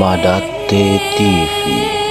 Madate TV.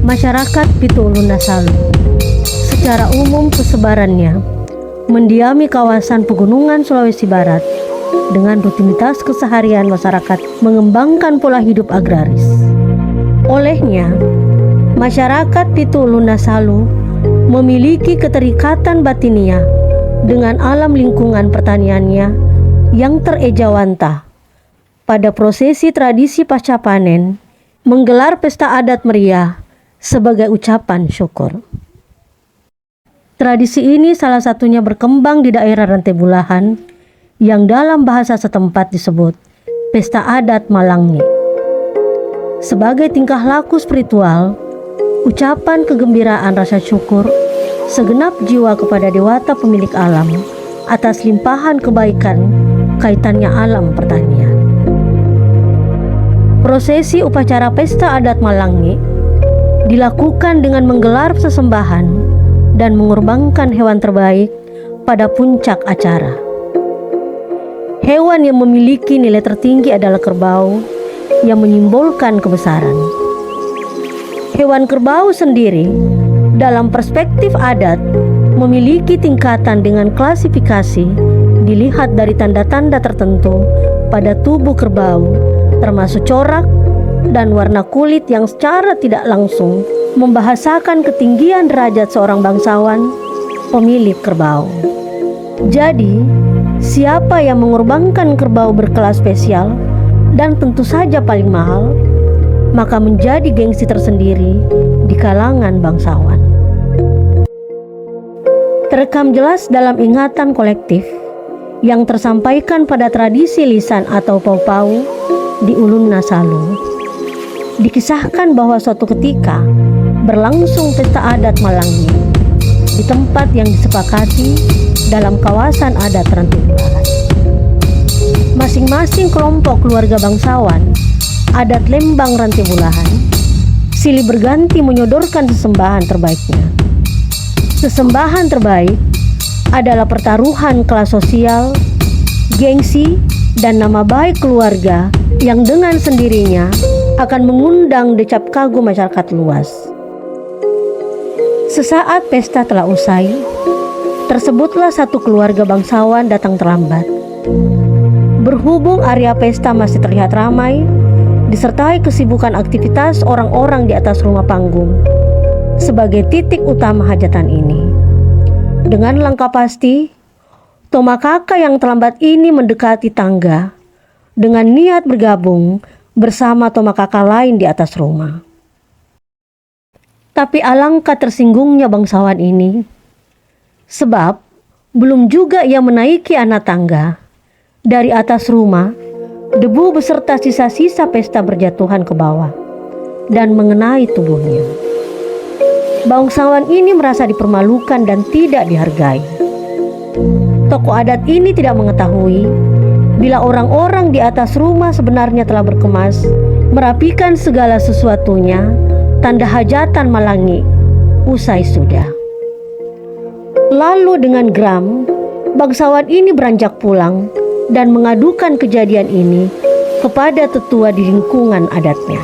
Masyarakat Pitu Ulun Nasalu secara umum persebarannya mendiami kawasan pegunungan Sulawesi Barat dengan rutinitas keseharian masyarakat mengembangkan pola hidup agraris. Olehnya, masyarakat Pitu Ulun Nasalu memiliki keterikatan batiniah dengan alam lingkungan pertaniannya yang terejawantah. Pada prosesi tradisi pasca panen, menggelar pesta adat meriah sebagai ucapan syukur. Tradisi ini salah satunya berkembang di daerah Rantebulahan yang dalam bahasa setempat disebut Pesta Adat Malangi. Sebagai tingkah laku spiritual, ucapan kegembiraan rasa syukur segenap jiwa kepada Dewata pemilik alam atas limpahan kebaikan kaitannya alam pertanian. Prosesi upacara Pesta Adat Malangi dilakukan dengan menggelar sesembahan dan mengorbankan hewan terbaik pada puncak acara. Hewan yang memiliki nilai tertinggi adalah kerbau yang menyimbolkan kebesaran. Hewan kerbau sendiri dalam perspektif adat memiliki tingkatan dengan klasifikasi dilihat dari tanda-tanda tertentu pada tubuh kerbau, termasuk corak dan warna kulit yang secara tidak langsung membahasakan ketinggian derajat seorang bangsawan pemilik kerbau. Jadi, siapa yang mengorbankan kerbau berkelas spesial dan tentu saja paling mahal, maka menjadi gengsi tersendiri di kalangan bangsawan. Terekam jelas dalam ingatan kolektif yang tersampaikan pada tradisi lisan atau pau-pau di Ulun Nasalu. Dikisahkan bahwa suatu ketika berlangsung pesta adat Malangi di tempat yang disepakati dalam kawasan adat Rantebulahan. Masing-masing kelompok keluarga bangsawan adat Lembang Rantebulahan silih berganti menyodorkan sesembahan terbaiknya. Sesembahan terbaik adalah pertaruhan kelas sosial, gengsi, dan nama baik keluarga yang dengan sendirinya akan mengundang decap kagum masyarakat luas. Sesaat pesta telah usai, tersebutlah satu keluarga bangsawan datang terlambat. Berhubung area pesta masih terlihat ramai, disertai kesibukan aktivitas orang-orang di atas rumah panggung sebagai titik utama hajatan ini. Dengan langkah pasti, Tomakaka yang terlambat ini mendekati tangga dengan niat bergabung bersama Tomakaka lain di atas rumah. Tapi alangkah tersinggungnya bangsawan ini, sebab belum juga ia menaiki anak tangga. Dari atas rumah, debu beserta sisa-sisa pesta berjatuhan ke bawah dan mengenai tubuhnya. Bangsawan ini merasa dipermalukan dan tidak dihargai. Tokoh adat ini tidak mengetahui bila orang-orang di atas rumah sebenarnya telah berkemas, merapikan segala sesuatunya, tanda hajatan Malangi usai sudah. Lalu dengan geram, bangsawan ini beranjak pulang dan mengadukan kejadian ini kepada tetua di lingkungan adatnya.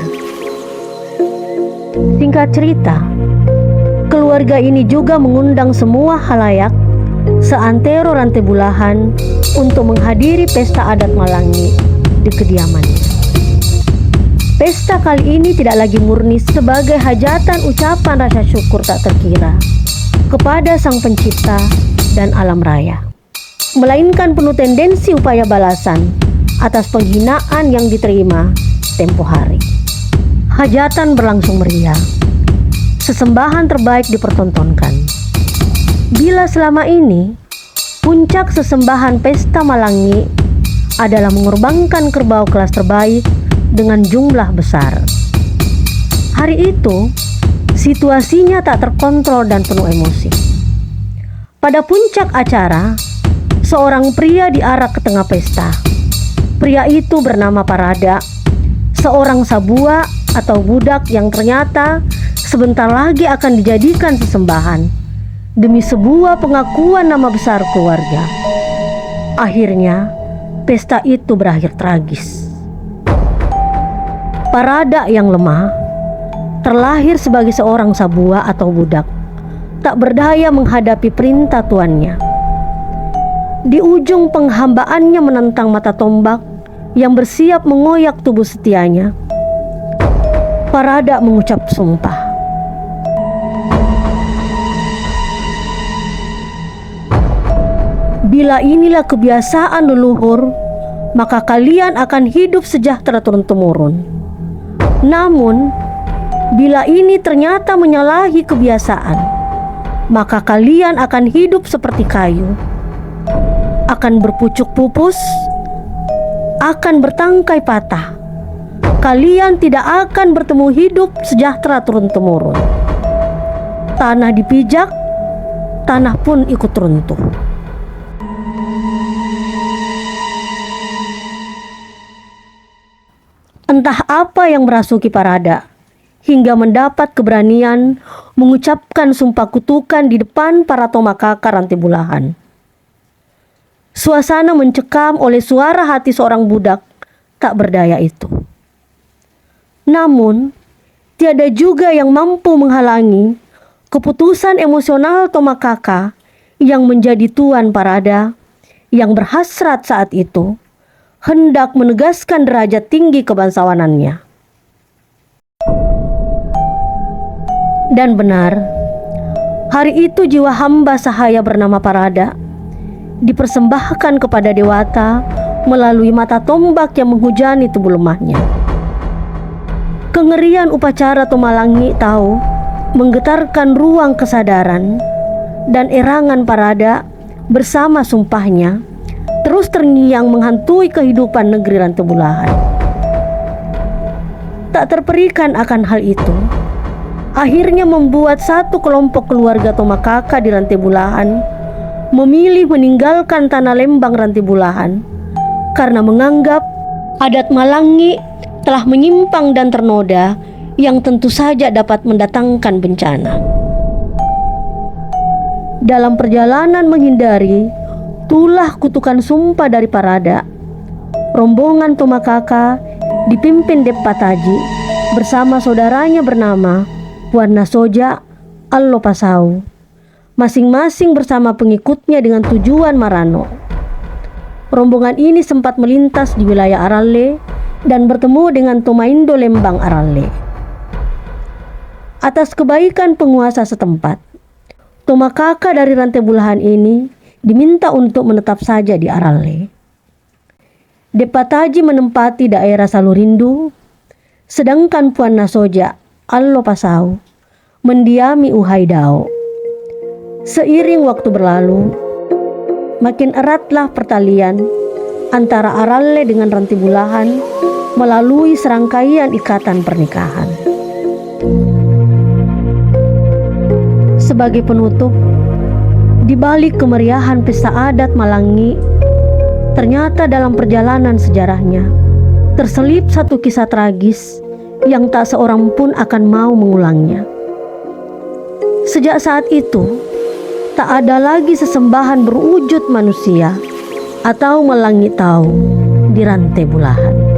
Singkat cerita, keluarga ini juga mengundang semua halayak seantero Rantebulahan untuk menghadiri pesta adat Malangi di kediamannya. Pesta kali ini tidak lagi murni sebagai hajatan ucapan rasa syukur tak terkira kepada Sang Pencipta dan alam raya, melainkan penuh tendensi upaya balasan atas penghinaan yang diterima tempo hari. Hajatan berlangsung meriah. Sesembahan terbaik dipertontonkan. Bila selama ini puncak sesembahan pesta Malangi adalah mengorbankan kerbau kelas terbaik dengan jumlah besar. Hari itu, situasinya tak terkontrol dan penuh emosi. Pada puncak acara, seorang pria diarak ke tengah pesta. Pria itu bernama Parada, seorang sabua atau budak yang ternyata sebentar lagi akan dijadikan sesembahan demi sebuah pengakuan nama besar keluarga. Akhirnya, pesta itu berakhir tragis. Parada yang lemah terlahir sebagai seorang sabua atau budak, tak berdaya menghadapi perintah tuannya. Di ujung penghambaannya menentang mata tombak yang bersiap mengoyak tubuh setianya, Parada mengucap sumpah. Bila inilah kebiasaan leluhur, maka kalian akan hidup sejahtera turun-temurun. Namun, bila ini ternyata menyalahi kebiasaan, maka kalian akan hidup seperti kayu, akan berpucuk pupus, akan bertangkai patah. Kalian tidak akan bertemu hidup sejahtera turun-temurun. Tanah dipijak, tanah pun ikut runtuh. Entah apa yang merasuki Parada hingga mendapat keberanian mengucapkan sumpah kutukan di depan para tomakaka rantai bulahan. Suasana mencekam oleh suara hati seorang budak tak berdaya itu. Namun, tiada juga yang mampu menghalangi keputusan emosional tomakaka yang menjadi tuan Parada yang berhasrat saat itu hendak menegaskan derajat tinggi kebangsawanannya. Dan benar, hari itu jiwa hamba sahaya bernama Parada dipersembahkan kepada Dewata melalui mata tombak yang menghujani tubuh lemahnya. Kengerian upacara Tomalangi tahu menggetarkan ruang kesadaran, dan erangan Parada bersama sumpahnya terus terngiang menghantui kehidupan negeri rantai bulahan. Tak terperikan akan hal itu, akhirnya membuat satu kelompok keluarga tomakaka di rantai bulahan memilih meninggalkan tanah lembang rantai bulahan karena menganggap adat Malangi telah menyimpang dan ternoda yang tentu saja dapat mendatangkan bencana. Dalam perjalanan menghindari tulah kutukan sumpah dari Parada, rombongan tomakaka dipimpin Dep Pataji bersama saudaranya bernama Puan Nasoja Allo Pasau, masing-masing bersama pengikutnya dengan tujuan Marano. Rombongan ini sempat melintas di wilayah Aralle dan bertemu dengan Tomaindo Lembang Aralle. Atas kebaikan penguasa setempat, tomakaka dari rantai bulahan ini diminta untuk menetap saja di Aralle. Dep Pataji menempati daerah Salurindu, sedangkan Puan Nasoja Allo Pasau mendiami Uhaidao. Seiring waktu berlalu, makin eratlah pertalian antara Aralle dengan rantai bulahan melalui serangkaian ikatan pernikahan. Sebagai penutup, di balik kemeriahan pesta adat Malangi, ternyata dalam perjalanan sejarahnya terselip satu kisah tragis yang tak seorang pun akan mau mengulangnya. Sejak saat itu, tak ada lagi sesembahan berwujud manusia atau Malangi tahu di rantai bulahan.